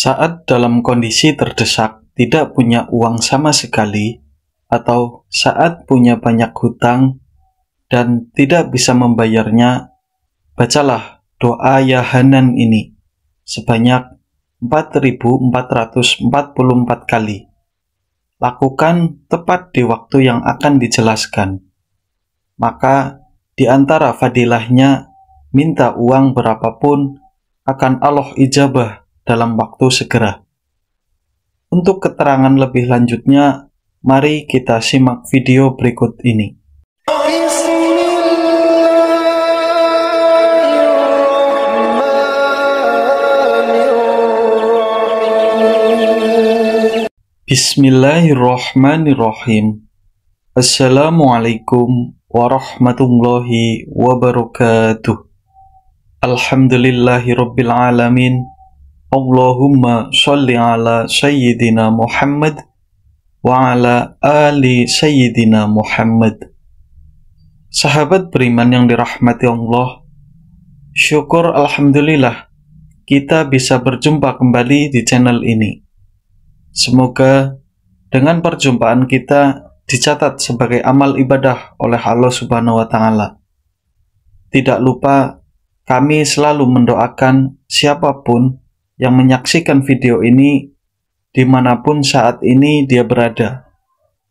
Saat dalam kondisi terdesak, tidak punya uang sama sekali, atau saat punya banyak hutang dan tidak bisa membayarnya, bacalah doa Ya Hanan ini sebanyak 4.444 kali. Lakukan tepat di waktu yang akan dijelaskan. Maka di antara fadilahnya, minta uang berapapun akan Allah ijabah dalam waktu segera. Untuk keterangan lebih lanjutnya, mari kita simak video berikut ini. Bismillahirrahmanirrahim. Assalamualaikum warahmatullahi wabarakatuh. Alhamdulillahirabbil alamin. Allahumma sholli ala sayyidina Muhammad wa ala ali sayyidina Muhammad. Sahabat beriman yang dirahmati Allah, syukur alhamdulillah kita bisa berjumpa kembali di channel ini. Semoga dengan perjumpaan kita dicatat sebagai amal ibadah oleh Allah Subhanahu wa Ta'ala. Tidak lupa, kami selalu mendoakan siapapun yang menyaksikan video ini dimanapun saat ini dia berada.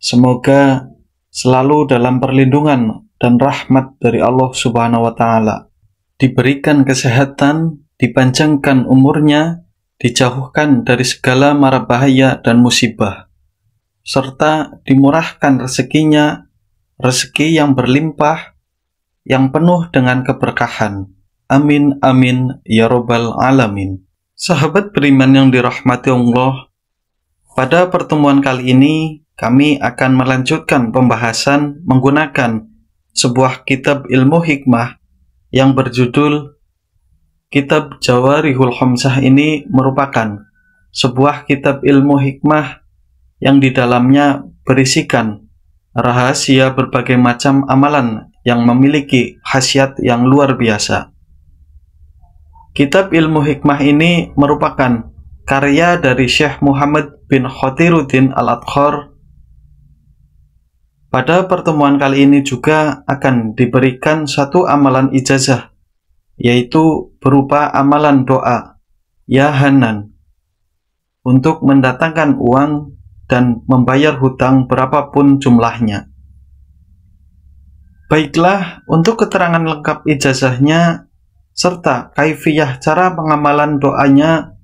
Semoga selalu dalam perlindungan dan rahmat dari Allah Subhanahu wa Ta'ala. Diberikan kesehatan, dipanjangkan umurnya, dijauhkan dari segala mara bahaya dan musibah, serta dimurahkan rezekinya, rezeki yang berlimpah, yang penuh dengan keberkahan. Amin amin ya robbal alamin. Sahabat beriman yang dirahmati Allah, pada pertemuan kali ini kami akan melanjutkan pembahasan menggunakan sebuah kitab ilmu hikmah yang berjudul Kitab Jawarihul Khamsah. Ini merupakan sebuah kitab ilmu hikmah yang di dalamnya berisikan rahasia berbagai macam amalan yang memiliki khasiat yang luar biasa. Kitab ilmu hikmah ini merupakan karya dari Syekh Muhammad bin Khatiruddin Al-Adkhar. Pada pertemuan kali ini juga akan diberikan satu amalan ijazah, yaitu berupa amalan doa Ya Hanan untuk mendatangkan uang dan membayar hutang berapapun jumlahnya. Baiklah, untuk keterangan lengkap ijazahnya serta kaifiyah cara pengamalan doanya,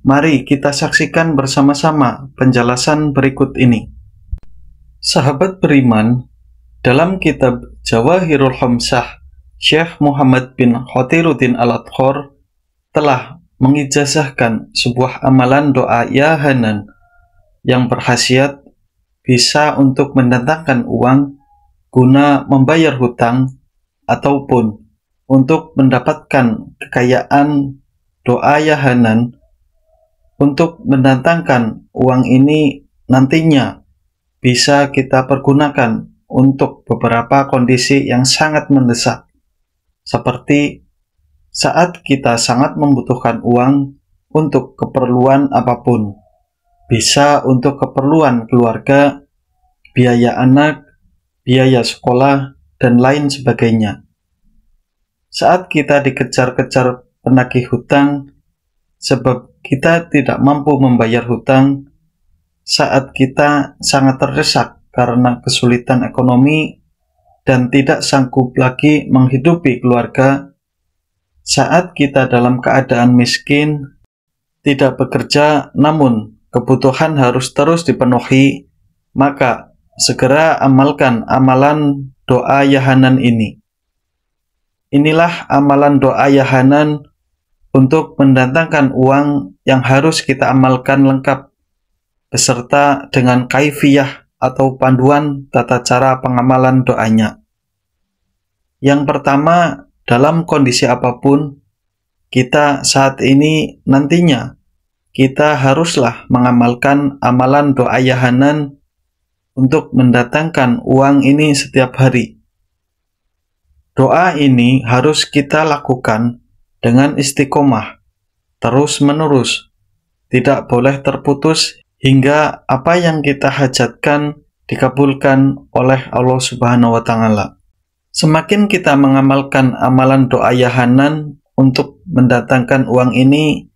mari kita saksikan bersama-sama penjelasan berikut ini. Sahabat beriman, dalam kitab Jawahirul Khamsah, Syekh Muhammad bin Khatiruddin Al-Adkhar telah mengijazahkan sebuah amalan doa Ya Hanan yang berkhasiat bisa untuk mendatangkan uang guna membayar hutang ataupun untuk mendapatkan kekayaan. Doa Ya Hanan untuk mendatangkan uang ini nantinya bisa kita pergunakan untuk beberapa kondisi yang sangat mendesak, seperti saat kita sangat membutuhkan uang untuk keperluan apapun. Bisa untuk keperluan keluarga, biaya anak, biaya sekolah, dan lain sebagainya. Saat kita dikejar-kejar penagih hutang, sebab kita tidak mampu membayar hutang, saat kita sangat terdesak karena kesulitan ekonomi dan tidak sanggup lagi menghidupi keluarga, saat kita dalam keadaan miskin, tidak bekerja namun kebutuhan harus terus dipenuhi, maka segera amalkan amalan doa Ya Hanan ini. Inilah amalan doa Ya Hanan untuk mendatangkan uang yang harus kita amalkan lengkap, beserta dengan kaifiyah atau panduan tata cara pengamalan doanya. Yang pertama, dalam kondisi apapun, kita saat ini nantinya, kita haruslah mengamalkan amalan doa Ya Hanan untuk mendatangkan uang ini setiap hari. Doa ini harus kita lakukan dengan istiqomah, terus-menerus, tidak boleh terputus hingga apa yang kita hajatkan dikabulkan oleh Allah Subhanahu wa Ta'ala. Semakin kita mengamalkan amalan doa ya Hanan untuk mendatangkan uang ini,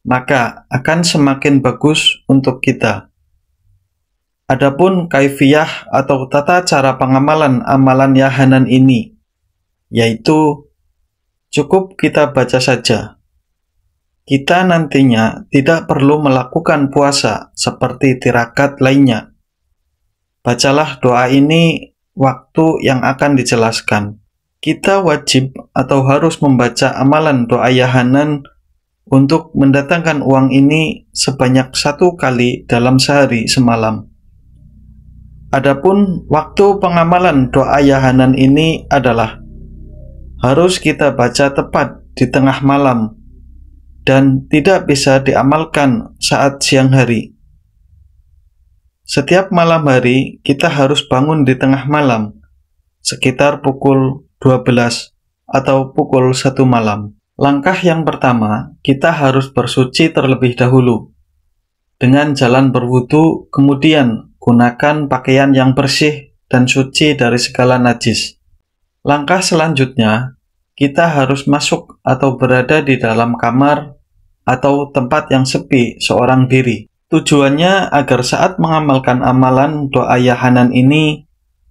maka akan semakin bagus untuk kita. Adapun kaifiyah atau tata cara pengamalan amalan ya Hanan ini, yaitu cukup kita baca saja. Kita nantinya tidak perlu melakukan puasa seperti tirakat lainnya. Bacalah doa ini waktu yang akan dijelaskan. Kita wajib atau harus membaca amalan doa ya Hanan untuk mendatangkan uang ini sebanyak 1 kali dalam sehari semalam. Adapun waktu pengamalan doa ya Hanan ini adalah harus kita baca tepat di tengah malam dan tidak bisa diamalkan saat siang hari. Setiap malam hari kita harus bangun di tengah malam, sekitar pukul 12 atau pukul 1 malam. Langkah yang pertama, kita harus bersuci terlebih dahulu. Dengan jalan berwudu, kemudian gunakan pakaian yang bersih dan suci dari segala najis. Langkah selanjutnya, kita harus masuk atau berada di dalam kamar atau tempat yang sepi seorang diri. Tujuannya agar saat mengamalkan amalan doa ya Hanan ini,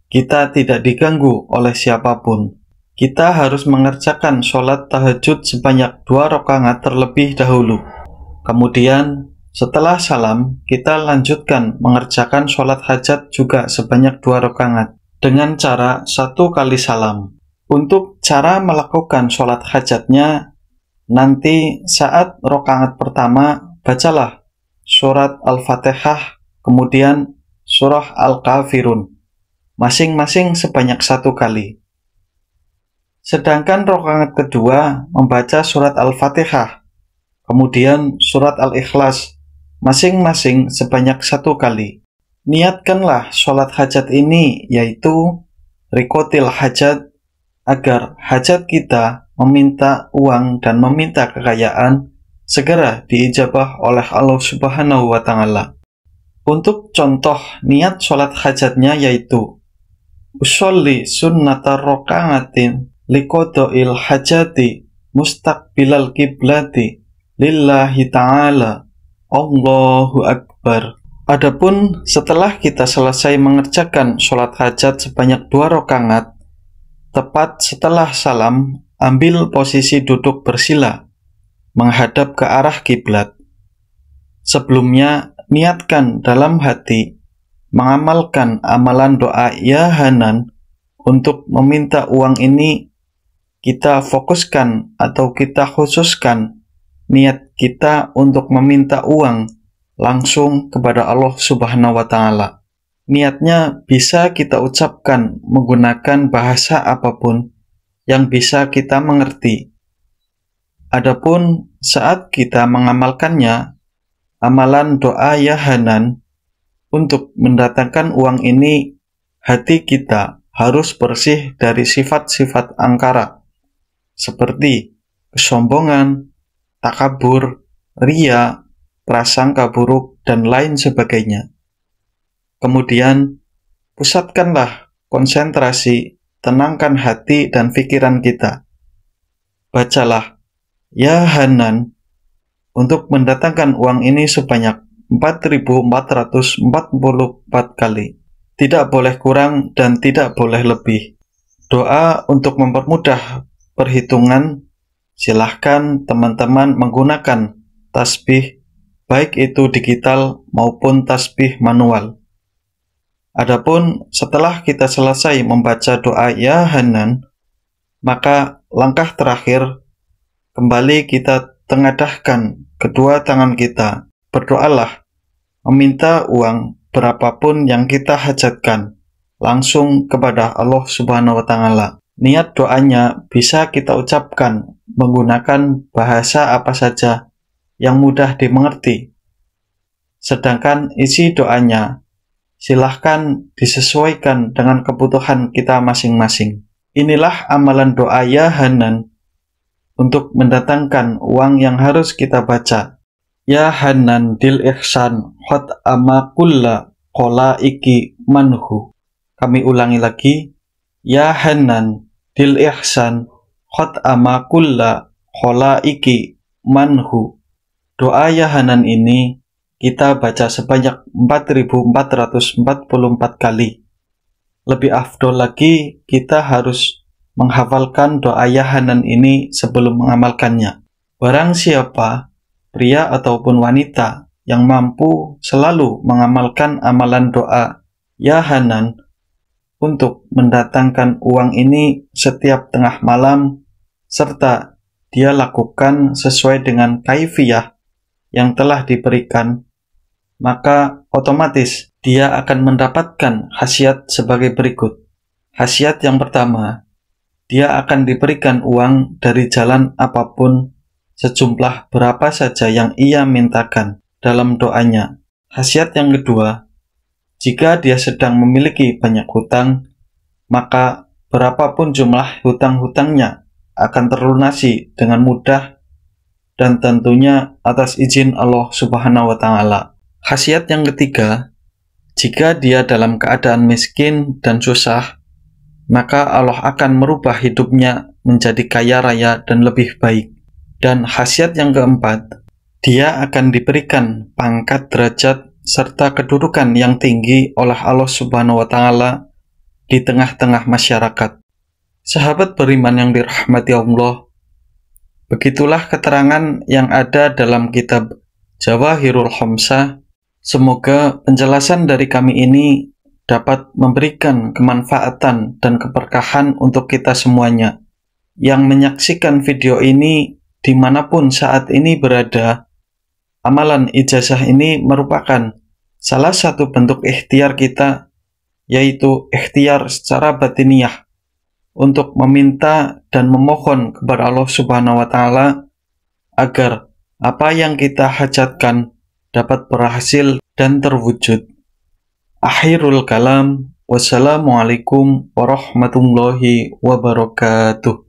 kita tidak diganggu oleh siapapun. Kita harus mengerjakan sholat tahajud sebanyak 2 rakaat terlebih dahulu. Kemudian, setelah salam, kita lanjutkan mengerjakan sholat hajat juga sebanyak 2 rakaat dengan cara 1 kali salam. Untuk cara melakukan sholat hajatnya, nanti saat rakaat pertama, bacalah surat Al-Fatihah, kemudian surah Al-Kafirun, masing-masing sebanyak 1 kali. Sedangkan rakaat kedua membaca surat Al-Fatihah, kemudian surat Al-Ikhlas, masing-masing sebanyak 1 kali. Niatkanlah sholat hajat ini, yaitu rikotil hajat, agar hajat kita meminta uang dan meminta kekayaan segera diijabah oleh Allah Subhanahu wa Ta'ala. Untuk contoh niat sholat hajatnya yaitu usolli sunnatar roka'atin liqodo'il hajati mustaqbilal kiblati lillahi ta'ala Allahu Akbar. Adapun setelah kita selesai mengerjakan sholat hajat sebanyak 2 rakaat, tepat setelah salam, ambil posisi duduk bersila, menghadap ke arah kiblat. Sebelumnya, niatkan dalam hati, mengamalkan amalan doa ya Hanan untuk meminta uang ini. Kita fokuskan atau kita khususkan niat kita untuk meminta uang langsung kepada Allah Subhanahu wa Ta'ala. Niatnya bisa kita ucapkan menggunakan bahasa apapun yang bisa kita mengerti. Adapun saat kita mengamalkannya, amalan doa ya Hanan untuk mendatangkan uang ini, hati kita harus bersih dari sifat-sifat angkara seperti kesombongan, takabur, ria, prasangka buruk, dan lain sebagainya. Kemudian, pusatkanlah konsentrasi, tenangkan hati dan pikiran kita. Bacalah ya Hanan untuk mendatangkan uang ini sebanyak 4.444 kali. Tidak boleh kurang dan tidak boleh lebih. Doa untuk mempermudah perhitungan, silahkan teman-teman menggunakan tasbih, baik itu digital maupun tasbih manual. Adapun setelah kita selesai membaca doa ya Hanan, maka langkah terakhir, kembali kita tengadahkan kedua tangan kita, berdoalah, meminta uang berapapun yang kita hajatkan, langsung kepada Allah Subhanahu wa Ta'ala. Niat doanya bisa kita ucapkan menggunakan bahasa apa saja yang mudah dimengerti. Sedangkan isi doanya, silahkan disesuaikan dengan kebutuhan kita masing-masing. Inilah amalan doa ya Hanan untuk mendatangkan uang yang harus kita baca. Ya Hanan dil ihsan khot ama kulla kola iki manhu. Kami ulangi lagi. Ya Hanan dil ihsan khot ama kulla kola iki manhu. Doa Ya Hanan ini kita baca sebanyak 4.444 kali. Lebih afdol lagi, kita harus menghafalkan doa Ya Hanan ini sebelum mengamalkannya. Barang siapa, pria ataupun wanita, yang mampu selalu mengamalkan amalan doa Ya Hanan untuk mendatangkan uang ini setiap tengah malam, serta dia lakukan sesuai dengan kaifiyah yang telah diberikan, maka otomatis dia akan mendapatkan khasiat sebagai berikut. Khasiat yang pertama, dia akan diberikan uang dari jalan apapun sejumlah berapa saja yang ia mintakan dalam doanya. Khasiat yang kedua, jika dia sedang memiliki banyak hutang, maka berapapun jumlah hutang-hutangnya akan terlunasi dengan mudah dan tentunya atas izin Allah Subhanahu wa Ta'ala. Khasiat yang ketiga, jika dia dalam keadaan miskin dan susah, maka Allah akan merubah hidupnya menjadi kaya raya dan lebih baik. Dan khasiat yang keempat, dia akan diberikan pangkat derajat serta kedudukan yang tinggi oleh Allah Subhanahu wa Ta'ala di tengah-tengah masyarakat. Sahabat beriman yang dirahmati Allah, begitulah keterangan yang ada dalam kitab Jawahirul Khamsah. Semoga penjelasan dari kami ini dapat memberikan kemanfaatan dan keberkahan untuk kita semuanya. Yang menyaksikan video ini dimanapun saat ini berada, amalan ijazah ini merupakan salah satu bentuk ikhtiar kita, yaitu ikhtiar secara batiniyah untuk meminta dan memohon kepada Allah Subhanahu wa Ta'ala agar apa yang kita hajatkan dapat berhasil dan terwujud. Akhirul kalam, wassalamualaikum warahmatullahi wabarakatuh.